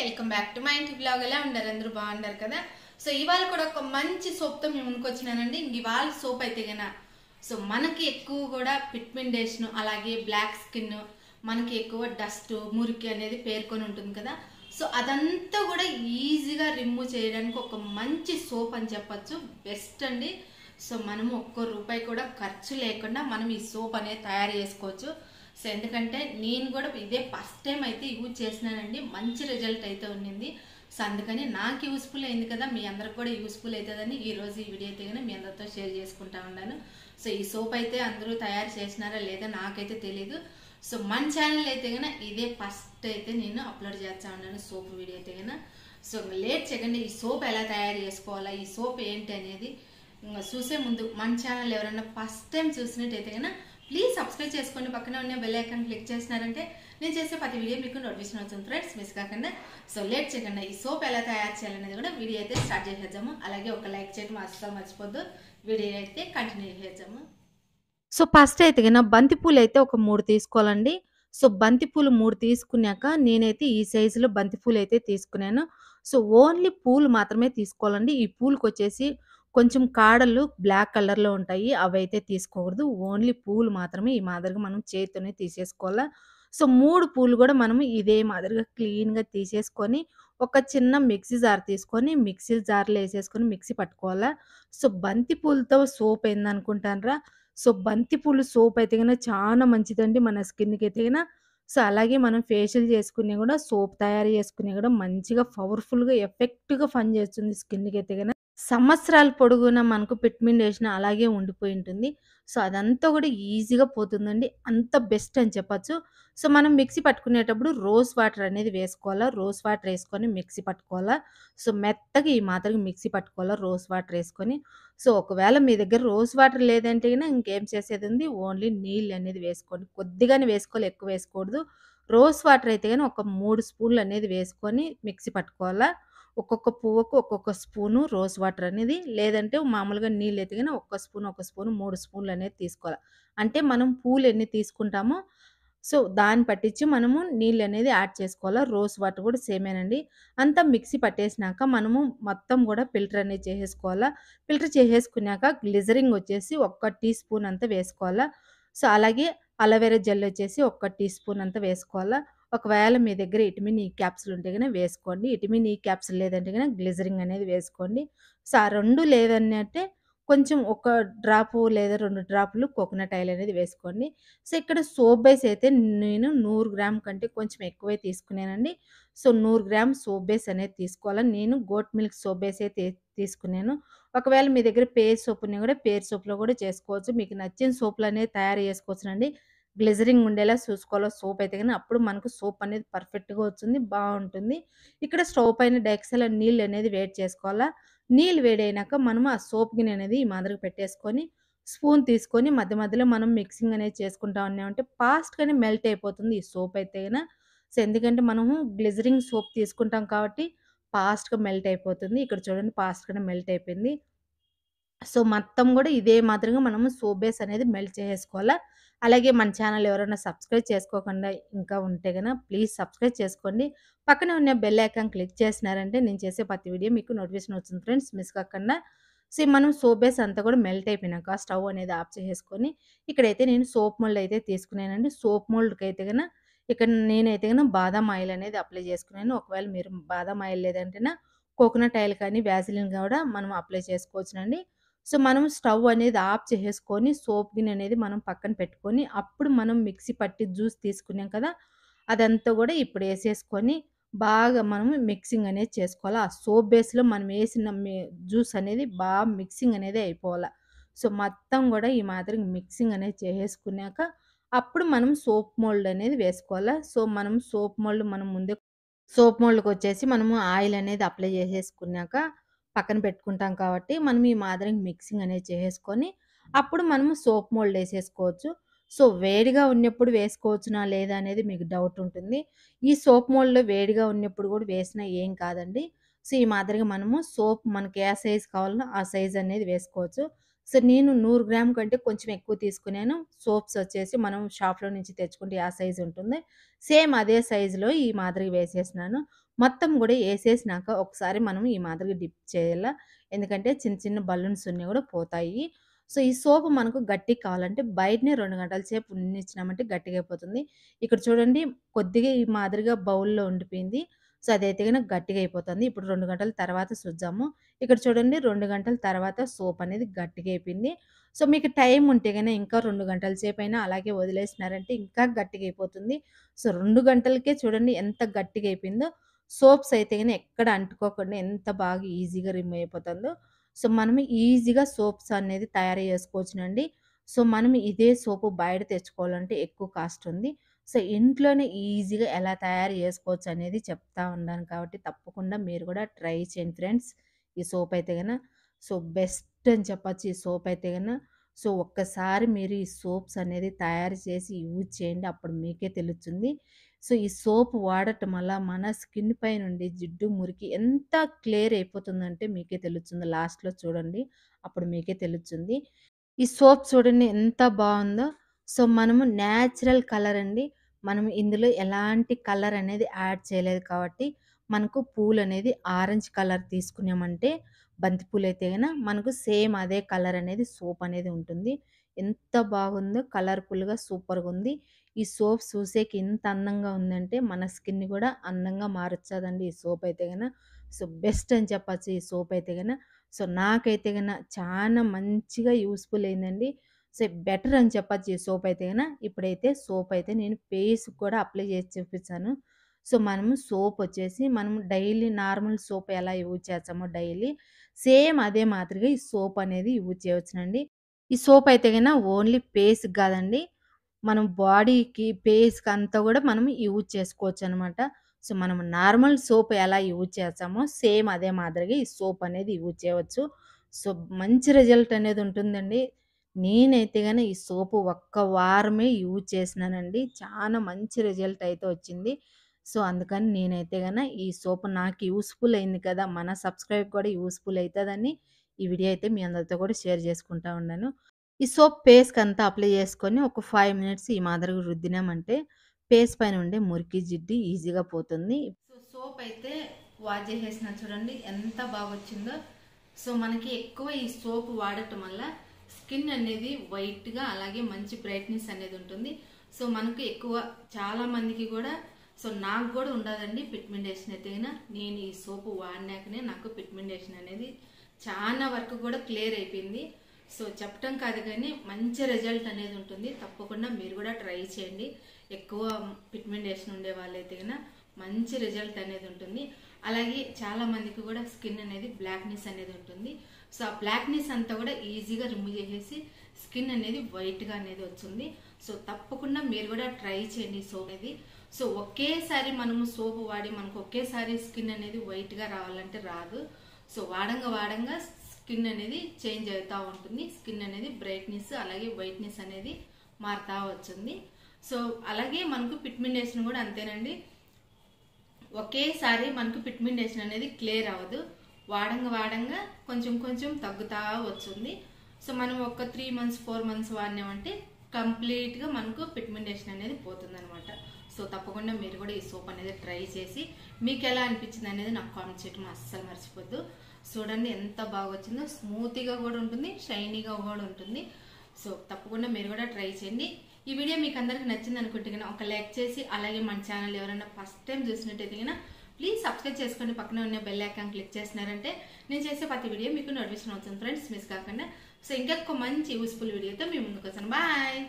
Welcome back to my ఇంటి blog. ఎలా ఉన్నారు? అందరూ బాగున్నారు కదా? సో ఇవాళ కూడా ఒక మంచి సోప్ తో మేము ముందుకు వచ్చినానండి. ఇవాళ సోప్ అయితే గనా సో మనకి ఎక్కువ కూడా పిగ్మెంటేషన్, అలాగే బ్లాక్ స్కిన్, మనకి ఎక్కువ డస్ట్, మురికి అనేది పేర్కొని ఉంటుంది కదా. సో అదంతా కూడా ఈజీగా రిమూవ్ చేయడానికి ఒక మంచి సోప్ అని చెప్పచ్చు. బెస్ట్ అండి. సో మనము ఒక్క రూపాయి కూడా ఖర్చు లేకుండా మనం ఈ సోప్ అనేది తయారు చేసుకోవచ్చు. సో ఎందుకంటే నేను కూడా ఇదే ఫస్ట్ టైం అయితే యూజ్ చేసినానండి. మంచి రిజల్ట్ అయితే ఉన్నింది. సో అందుకని నాకు యూస్ఫుల్ అయింది కదా, మీ అందరికి కూడా యూస్ఫుల్ అవుతుందని ఈరోజు ఈ వీడియో అయితే కానీ మీ అందరితో షేర్ చేసుకుంటా ఉన్నాను. సో ఈ సోప్ అయితే అందరూ తయారు చేసినారా లేదా నాకైతే తెలీదు. సో మన ఛానల్ అయితే కన్నా ఇదే ఫస్ట్ అయితే నేను అప్లోడ్ చేస్తా ఉన్నాను సోప్ వీడియో అయితే కన్నా. సో లేట్ చేయకండి, ఈ సోప్ ఎలా తయారు చేసుకోవాలా, ఈ సోప్ ఏంటి అనేది చూసే ముందు మన ఛానల్ ఎవరైనా ఫస్ట్ టైం చూసినట్టయితే కన్నా ప్లీజ్ సబ్స్క్రైబ్ చేసుకోండి. పక్కన ఉన్న బెల్ ఐకాన్ క్లిక్ చేసినారంటే నేను చేసే ప్రతి వీడియో మీకు నోటిఫికేషన్ అవుతుంది ఫ్రెండ్స్, మిస్ కాకుండా. సో లేట్ చేయకుండా ఈ సోప్ ఎలా తయారు చేయాలనేది కూడా వీడియో అయితే స్టార్ట్ చేసేద్దాము. అలాగే ఒక లైక్ చేయడం అస్సలు మర్చిపోద్దు. వీడియో అయితే కంటిన్యూ చేద్దాము. సో ఫస్ట్ అయితే కన్నా బంతిపూలు అయితే ఒక 3 తీసుకోవాలండి. సో బంతిపూలు 3 తీసుకున్నాక నేనైతే ఈ సైజులో బంతిపూలు అయితే తీసుకున్నాను. సో ఓన్లీ పూలు మాత్రమే తీసుకోవాలండి. ఈ పూలకొచ్చేసి కొంచెం కాడలు బ్లాక్ కలర్‌లో ఉంటాయి. అవైతే తీసుకోకూడదు. ఓన్లీ పూలు మాత్రమే ఈ మాదిరిగా మనం చేత్తోనే తీసేసుకోవాలా. సో 3 పూలు కూడా మనము ఇదే మాదిరిగా క్లీన్‌గా తీసేసుకొని ఒక చిన్న మిక్సీ జార్ తీసుకొని మిక్సీ జార్‌లో ఏసేసుకొని మిక్సీ పట్టుకోవాలా. సో బంతి పూలతో సోప్ ఏందనుకుంటాన్రా? సో బంతిపూలు సోప్ అయితే గన చాలా మంచిదండి మన స్కిన్‌కైతే గన. సో అలాగే మనం ఫేషియల్ చేసుకునే గూడా సోప్ తయారు చేసుకునే గూడా మంచిగా పవర్‌ఫుల్‌గా ఎఫెక్ట్‌గా పనిచేస్తుంది స్కిన్‌కైతే గన. సంవత్సరాల పొడుగునా మనకు పిగ్మెంటేషన్ అలాగే ఉండిపోయి ఉంటుంది. సో అదంతా గూడా ఈజీగా పోతుందండి. అంత బెస్ట్ అని చెప్పొచ్చు. సో మనం మిక్సీ పట్టుకునేటప్పుడు రోజ్ వాటర్ అనేది వేసుకోవాలా. రోజ్ వాటర్ ఏసుకొని మిక్సీ పట్టుకోవాలా. సో మెత్తగా ఈ మాదిరిగా మిక్సీ పట్టుకోవాలా రోజ్ వాటర్ ఏసుకొని. సో ఒకవేళ మీ దగ్గర రోజ్ వాటర్ లేదంటే గిన ఇంకేం చేసేదుంది, ఓన్లీ నీళ్ళనేది వేసుకోండి. కొద్దిగానే వేసుకోవాలి, ఎక్కువ వేసుకోకూడదు. రోజ్ వాటర్ అయితే గాని ఒక 3 స్పూన్‌లనేది వేసుకొని మిక్సీ పట్టుకోవాలా. ఒక్కొక్క పువ్వుకు ఒక్కొక్క స్పూను రోజ్ వాటర్ అనేది, లేదంటే మామూలుగా నీళ్ళైతే గాని ఒక్క స్పూన్, ఒక స్పూన్ 3 స్పూన్‌లనేది తీసుకోవాల. అంటే మనం పూలెన్ని తీసుకుంటామో సో దాన్ని పట్టించి మనము నీళ్ళనేది యాడ్ చేసుకోవాలా. రోజ్ వాటర్ కూడా సేమేనండి. అంతా మిక్సీ పట్టేసినాక మనము మొత్తం గూడా ఫిల్టర్ అనేది చేసేసుకోవాలా. ఫిల్టర్ చేసేసుకున్నాక గ్లిజరింగ్ వచ్చేసి ఒక్క టీ స్పూన్ అంతా వేసుకోవాలా. సో అలాగే అలోవెరా జెల్ వచ్చేసి ఒక్క టీ స్పూన్ అంతా వేసుకోవాలా. ఒకవేళ మీ దగ్గర విటమిన్ ఈ క్యాప్సూల్ ఉంటే గనక వేసుకోండి. విటమిన్ ఈ క్యాప్సూల్ లేదంటే గనక గ్లిజరింగ్ అనేది వేసుకోండి. సో ఆ 2 లేదన్నట్టే కొంచెం ఒక డ్రాపు లేదా 2 డ్రాపులు కోకోనట్ ఆయిల్ అనేది వేసుకోండి. సో ఇక్కడ సోప్ బేస్ అయితే నేను 100 గ్రామ్ కంటే కొంచెం ఎక్కువే తీసుకున్నానండి. సో 100 గ్రామ్ సోప్ బేస్ అనేది తీసుకోవాలా. నేను గోట్ మిల్క్ సోప్ బేస్ అయితే తీసుకున్నాను. ఒకవేళ మీ దగ్గర పేర్ సోప్ ఉన్నా కూడా పేర్ సోప్‌లో కూడా చేసుకోవచ్చు. మీకు నచ్చిన సోపులనేవి తయారు చేసుకోవచ్చునండి. గ్లిజరింగ్ ఉండేలా చూసుకోవాలా సోప్ అయితే గాని. అప్పుడు మనకు సోప్ అనేది పర్ఫెక్ట్‌గా వస్తుంది. బావుంటుంది. ఇక్కడ స్టవ్ పైన డైరెక్ట్‌గా నీళ్ళనేది వేడి చేసుకోవాలా. నీళ్ళు వేడైనాక మనము ఆ సోప్ గిన్నె అనేది ఈ మాదిరిగా పెట్టేసుకొని, స్పూన్ తీసుకొని మధ్య మధ్యలో మనం మిక్సింగ్ అనేది చేసుకుంటా ఉన్నామంటే ఫాస్ట్‌గానే మెల్ట్ అయిపోతుంది ఈ సోప్ అయితే గిన. సో ఎందుకంటే మనము గ్లిజరింగ్ సోప్ తీసుకుంటాం కాబట్టి ఫాస్ట్‌గా మెల్ట్ అయిపోతుంది. ఇక్కడ చూడండి ఫాస్ట్‌గానే మెల్ట్ అయిపోయింది. సో, మొత్తం గూడా ఇదే మాదిరిగా మనము సోప్ బేస్ అనేది మెల్ట్ చేసేసుకోవాలా. అలాగే మన ఛానల్ ఎవరైనా సబ్స్క్రైబ్ చేసుకోకుండా ఇంకా ఉంటే గన ప్లీజ్ సబ్స్క్రైబ్ చేసుకోండి. పక్కనే ఉన్న బెల్ ఐకాన్ క్లిక్ చేసినారంటే నేను చేసే ప్రతి వీడియో మీకు నోటిఫికేషన్ వస్తుంది ఫ్రెండ్స్, మిస్ కాకుండా. సో, మనం సోప్ బేస్ అంతా కూడా మెల్ట్ అయిపోయినాక స్టవ్ అనేది ఆఫ్ చేసేసుకొని, ఇక్కడైతే నేను సోప్ మోల్డ్ అయితే తీసుకున్నానండి. సోప్ మోల్డ్‌కైతే గన ఇక్కడ నేనైతే గన బాదాం ఆయిల్ అనేది అప్లై చేసుకున్నాను. ఒకవేళ మీరు బాదాం ఆయిల్ లేదంటేనా కోకోనట్ ఆయిల్ కానీ, వ్యాజిలిన్ గూడా మనం అప్లై చేసుకోవచ్చునండి. సో, మనం స్టవ్ అనేది ఆఫ్ చేసేసుకొని, సోప్ గిన్నె అనేది మనం పక్కన పెట్టుకొని, అప్పుడు మనం మిక్సీ పట్టి జ్యూస్ తీసుకున్నాం కదా! అదంతా గూడా ఇప్పుడు ఏసేసుకొని, బాగా మనము మిక్సింగ్ అనేది చేసుకోవాలా. ఆ సోప్ బేస్‌లో మనం ఏసిన జ్యూస్ అనేది మిక్సింగ్ అనేది అయిపోవాల. సో, మొత్తం గూడా ఈ మాదిరిగా మిక్సింగ్ అనేది చేసేసుకున్నాక, అప్పుడు మనం సోప్ మోల్డ్ అనేది వేసుకోవాలా. సో, మనం సోప్ మోల్డ్ మనం ముందే సోప్ మోల్డ్‌కొచ్చేసి మనము ఆయిల్ అనేది అప్లై చేసేసుకున్నాక పక్కన పెట్టుకుంటాం కాబట్టి, మనం ఈ మాదిరిగా మిక్సింగ్ అనేది చేసేసుకొని, అప్పుడు మనము సోప్ మోల్డ్ ఏసేసుకోవచ్చు. సో, వేడిగా ఉన్నప్పుడు వేసుకోవచ్చునా లేదా అనేది మీకు డౌట్ ఉంటుంది. ఈ సోప్ మోల్డ్‌లో వేడిగా ఉన్నప్పుడు కూడా వేసినా ఏం కాదండి. సో, ఈ మాదిరిగా మనము సోప్ మనకి ఏ సైజ్ కావాలనో ఆ సైజ్ అనేది వేసుకోవచ్చు. సో, నేను 100 గ్రామ్ కంటే కొంచెం ఎక్కువ తీసుకున్నాను. సోప్స్ వచ్చేసి మనం షాప్‌లో నుంచి తెచ్చుకుంటే ఆ సైజ్ ఉంటుంది. సేమ్ అదే సైజులో ఈ మాదిరిగా వేసేసినాను. మొత్తం గూడా ఏసేసినాక ఒకసారి మనం ఈ మాదిరిగా డిప్ చేయాల. ఎందుకంటే చిన్న చిన్న బలూన్స్ ఉన్నయి గూడా పోతాయి. సో, ఈ సోపు మనకు గట్టిగా కావాలంటే బయటనే 2 గంటల సేపు ఉన్నిచ్చినామంటే గట్టిగయిపోతుంది. ఇక్కడ చూడండి కొద్దిగా ఈ మాదిరిగా బౌల్‌లో ఉండిపోయింది. సో, అదైతే గనక గట్టిగా అయిపోతుంది. ఇప్పుడు 2 గంటల తర్వాత చూద్దాము. ఇక్కడ చూడండి 2 గంటల తర్వాత సోప్ అనేది గట్టిగా అయిపోయింది. సో, మీకు టైం ఉంటే గనక ఇంకా 2 గంటల సేపైనా అలాగే వదిలేసినారంటే ఇంకా గట్టిగా అయిపోతుంది. సో, 2 గంటలకే చూడండి ఎంత గట్టిగా అయిపోయిందో. సోప్స్ అయితే గనక ఎక్కడ అంటుకోకుండా ఎంత బాగా ఈజీగా రిమూవ్ అయిపోతుందో. సో, మనం ఈజీగా సోప్స్ అనేది తయారు చేసుకోవచ్చునండి. సో, మనం ఇదే సోపు బయట తెచ్చుకోవాలంటే ఎక్కువ కాస్ట్ ఉంది. సో, ఇంట్లోనే ఈజీగా ఎలా తయారు చేసుకోవచ్చు అనేది చెప్తా ఉన్నాను కాబట్టి తప్పకుండా మీరు కూడా ట్రై చేయండి ఫ్రెండ్స్. ఈ సోప్ అయితే గన. సో, బెస్ట్ అని చెప్పొచ్చు ఈ సోప్ అయితే గన. సో, ఒక్కసారి మీరు ఈ సోప్స్ అనేది తయారు చేసి యూజ్ చేయండి. అప్పుడు మీకే తెలుస్తుంది. సో, ఈ సోప్ వాడటం వల్ల మన స్కిన్ పై నుండి జిడ్డు, మురికి ఎంత క్లియర్ అయిపోతుందంటే మీకే తెలుస్తుంది. లాస్ట్‌లో చూడండి. అప్పుడు మీకే తెలుస్తుంది. ఈ సోప్ చూడండి ఎంత బావుందో. సో, మనము నేచురల్ కలర్ అండి. మనం ఇందులో ఎలాంటి కలర్ అనేది యాడ్ చేయలేదు కాబట్టి, మనకు పూలనేది ఆరెంజ్ కలర్ తీసుకున్నామంటే, బంతి పూలైతే గన మనకు సేమ్ అదే కలర్ అనేది సోప్ అనేది ఉంటుంది. ఎంత బాగుందో కలర్‌ఫుల్‌గా సూపర్‌గుంది. ఈ సోప్ చూసేకి ఎంత అందంగా ఉందంటే, మన స్కిన్ గూడా అందంగా మారుస్తదండి ఈ సోప్ అయితే గన. సో, బెస్ట్ అని చెప్పొచ్చు ఈ సోప్ అయితే గన. సో, నాకైతే గన చానా మంచిగా యూజ్‌ఫుల్ అయిందండి. సో, బెటర్ అని చెప్పొచ్చు ఈ సోప్ అయితే గన. ఇప్పుడైతే సోప్ అయితే నేను ఫేస్‌కి కూడా అప్లై చేసి చూపిచ్చాను. సో, మనము సోప్ వచ్చేసి మనం డైలీ నార్మల్ సోప్ ఎలా యూజ్ చేస్తామో డైలీ, సేమ్ అదే మాదిరిగా ఈ సోప్ అనేది యూజ్ చేయవచ్చునండి. ఈ సోప్ అయితే గన ఓన్లీ ఫేస్‌కి కాదండి. మనం బాడీకి, ఫేస్‌కి అంతా గూడా మనం యూజ్ చేసుకోవచ్చనమాట. సో, మనం నార్మల్ సోప్ ఎలా యూజ్ చేస్తామో సేమ్ అదే మాదిరిగా ఈ సోప్ అనేది యూజ్ చేయవచ్చు. సో, మంచి రిజల్ట్ అనేది ఉంటుందండి. నేనైతే గాని ఈ సోపు ఒక్క వారమే యూజ్ చేసినానండి. చానా మంచి రిజల్ట్ అయితే వచ్చింది. సో, అందుకని నేనైతే గన ఈ సోప్ నాకు యూజ్‌ఫుల్ అయింది కదా! మన సబ్‌స్క్రైబర్‌కి కూడా యూజ్‌ఫుల్ అయితదని ఈ వీడియో అయితే మీ అందరితో కూడా షేర్ చేసుకుంటా ఉన్నాను. ఈ సోప్ ఫేస్‌కంతా అప్లై చేసుకొని ఒక 5 మినిట్స్ ఈ మాదిరిగా రుద్దినామంటే ఫేస్ పైన ఉండే మురికి, జిడ్డు ఈజీగా పోతుంది. సో సోప్ అయితే వాష్ చేసేసిన చూడండి ఎంత బాగొచ్చిందో. సో మనకి ఎక్కువ ఈ సోప్ వాడటం వల్ల స్కిన్ అనేది వైట్ గా అలాగే మంచి బ్రైట్నెస్ అనేది ఉంటుంది. సో మనకు ఎక్కువ చాలా మందికి కూడా, సో నాకు కూడా ఉండదండి పిగ్మెంటేషన్ అయితే గన. నేను ఈ సోపు వాడినాకనే నాకు పిగ్మెంటేషన్ అనేది చాలా వరకు కూడా క్లియర్ అయిపోయింది. సో చెప్పటం కాదు కానీ మంచి రిజల్ట్ అనేది ఉంటుంది. తప్పకుండా మీరు కూడా ట్రై చేయండి. ఎక్కువ పిగ్మెంటేషన్ ఉండే వాళ్ళైతే గన మంచి రిజల్ట్ అనేది ఉంటుంది. అలాగే చాలా మందికి కూడా స్కిన్ అనేది బ్లాక్నెస్ అనేది ఉంటుంది. సో ఆ బ్లాక్నెస్ అంతా కూడా ఈజీగా రిమూవ్ చేసేసి స్కిన్ అనేది వైట్ గా అనేది వస్తుంది. సో తప్పకుండా మీరు కూడా ట్రై చేయండి సోప్ అనేది. సో ఒకేసారి మనము సోపు వాడి మనకు ఒకేసారి స్కిన్ అనేది వైట్ గా రావాలంటే రాదు. సో వాడంగా స్కిన్ అనేది చేంజ్ అవుతూ ఉంటుంది. స్కిన్ అనేది బ్రైట్నెస్ అలాగే వైట్నెస్ అనేది మారుతా వచ్చింది. సో అలాగే మనకు పిగ్మెంటేషన్ కూడా అంతేనండి. ఒకేసారి మనకు పిగ్మెంటేషన్ అనేది క్లియర్ అవ్వదు. వాడంగా కొంచెం తగ్గుతా వస్తుంది. సో మనం ఒక 3 మంత్స్ 4 మంత్స్ వాడినామంటే కంప్లీట్ గా మనకు పిగ్మెంటేషన్ అనేది పోతుంది అనమాట. సో తప్పకుండా మీరు కూడా ఈ సోప్ అనేది ట్రై చేసి మీకు ఎలా అనిపించింది అనేది నాకు కామెంట్ చేయడం అస్సలు మర్చిపోద్దు. చూడండి ఎంత బాగా వచ్చిందో. స్మూత్గా కూడా ఉంటుంది, షైనీగా కూడా ఉంటుంది. సో తప్పకుండా మీరు కూడా ట్రై చేయండి. ఈ వీడియో మీకు అందరికి నచ్చింది అనుకుంటే కనుక ఒక లైక్ చేసి, అలాగే మన ఛానల్ ఎవరైనా ఫస్ట్ టైం చూసినట్టయితే కనుక ప్లీజ్ సబ్స్క్రైబ్ చేసుకోండి. పక్కన ఉన్న బెల్ ఐకాన్ క్లిక్ చేసినారంటే నేను చేసే ప్రతి వీడియో మీకు నోటిఫికేషన్ అవుతుంది ఫ్రెండ్స్, మిస్ కాకుండా. సో ఇంకా మంచి యూస్ఫుల్ వీడియోతో మీ ముందుకు వస్తాను. బాయ్.